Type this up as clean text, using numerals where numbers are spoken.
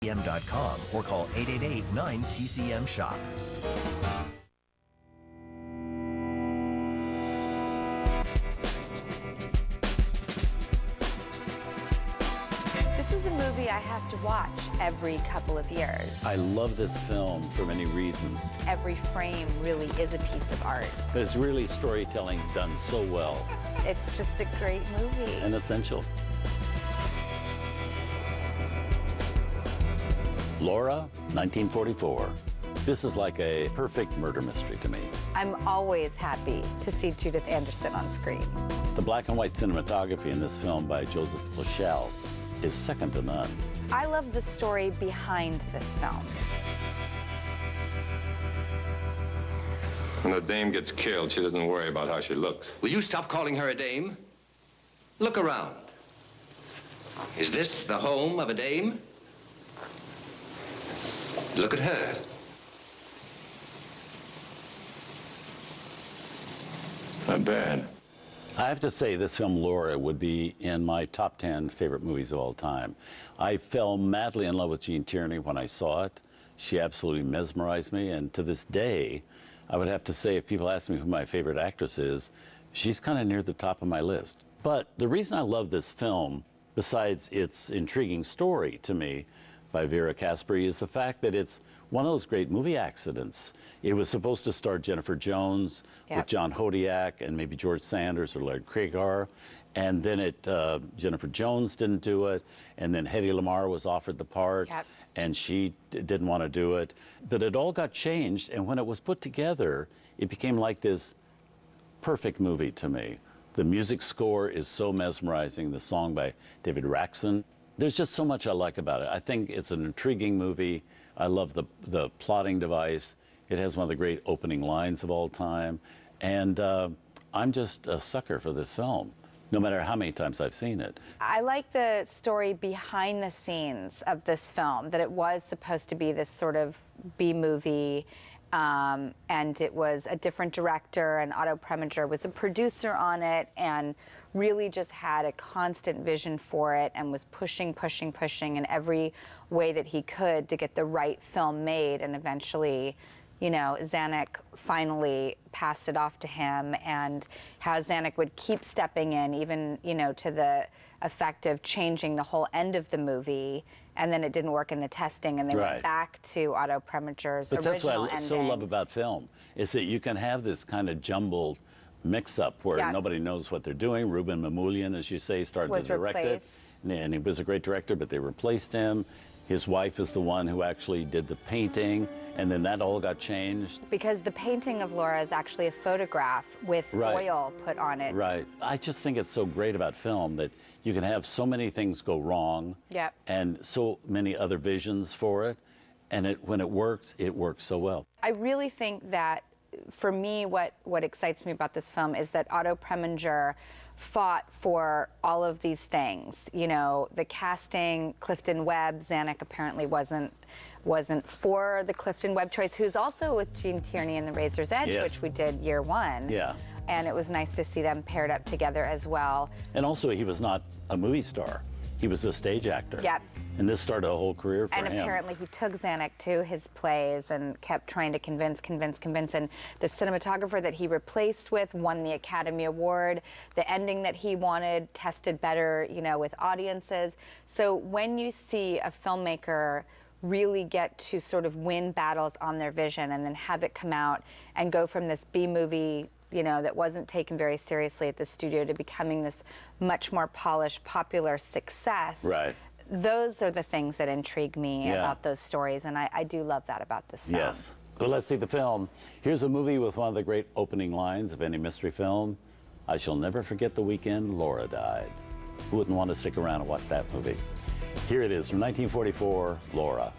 TCM.com or call 888-9-TCM-SHOP. This is a movie I have to watch every couple of years. I love this film for many reasons. Every frame really is a piece of art. It's really storytelling done so well. It's just a great movie. And essential. Laura, 1944. This is like a perfect murder mystery to me. I'm always happy to see Judith Anderson on screen. The black and white cinematography in this film by Joseph Lachelle is second to none. I love the story behind this film. When a dame gets killed, she doesn't worry about how she looks. Will you stop calling her a dame? Look around. Is this the home of a dame? Look at her. Not bad. I have to say, this film, Laura, would be in my top 10 favorite movies of all time. I fell madly in love with Gene Tierney when I saw it. She absolutely mesmerized me, and to this day, I would have to say, if people ask me who my favorite actress is, she's kind of near the top of my list. But the reason I love this film, besides its intriguing story to me by Vera Caspary, is the fact that it's one of those great movie accidents. It was supposed to star Jennifer Jones with John Hodiak and maybe George Sanders or Larry Kragar, and then Jennifer Jones didn't do it, and then Hedy Lamarr was offered the part, and she didn't want to do it. But it all got changed, and when it was put together, it became like this perfect movie to me. The music score is so mesmerizing, the song by David Raxon. There's just so much I like about it. I think it's an intriguing movie. I love the plotting device. It has one of the great opening lines of all time. And I'm just a sucker for this film, no matter how many times I've seen it. I like the story behind the scenes of this film, that it was supposed to be this sort of B-movie, and it was a different director, and Otto Preminger was a producer on it, and really just had a constant vision for it and was pushing in every way that he could to get the right film made. And eventually, you know, Zanuck finally passed it off to him, and how Zanuck would keep stepping in, even, you know, to the effect of changing the whole end of the movie, and then it didn't work in the testing, and they went back to Otto Preminger's original ending. But that's what I so love about film, is that you can have this kind of jumbled mix-up where nobody knows what they're doing. Ruben Mamoulian, as you say, started to direct it, and he was a great director, but they replaced him. His wife is the one who actually did the painting, and then that all got changed. Because the painting of Laura is actually a photograph with oil put on it. Right. I just think it's so great about film that you can have so many things go wrong, and so many other visions for it, and when it works so well. I really think that, for me, what excites me about this film is that Otto Preminger fought for all of these things. You know, the casting, Clifton Webb. Zanuck apparently wasn't for the Clifton Webb choice, who's also with Gene Tierney in The Razor's Edge, which we did year one. And it was nice to see them paired up together as well. And also, he was not a movie star. He was a stage actor. And this started a whole career for him. And apparently he took Zanuck to his plays and kept trying to convince. And the cinematographer that he replaced with won the Academy Award. The ending that he wanted tested better, you know, with audiences. So when you see a filmmaker really get to sort of win battles on their vision and then have it come out and go from this B-movie, you know, that wasn't taken very seriously at the studio to becoming this much more polished, popular success. Those are the things that intrigue me about those stories, and I do love that about this film. Well, let's see the film. Here's a movie with one of the great opening lines of any mystery film. I shall never forget the weekend Laura died. Who wouldn't want to stick around and watch that movie? Here it is from 1944, Laura.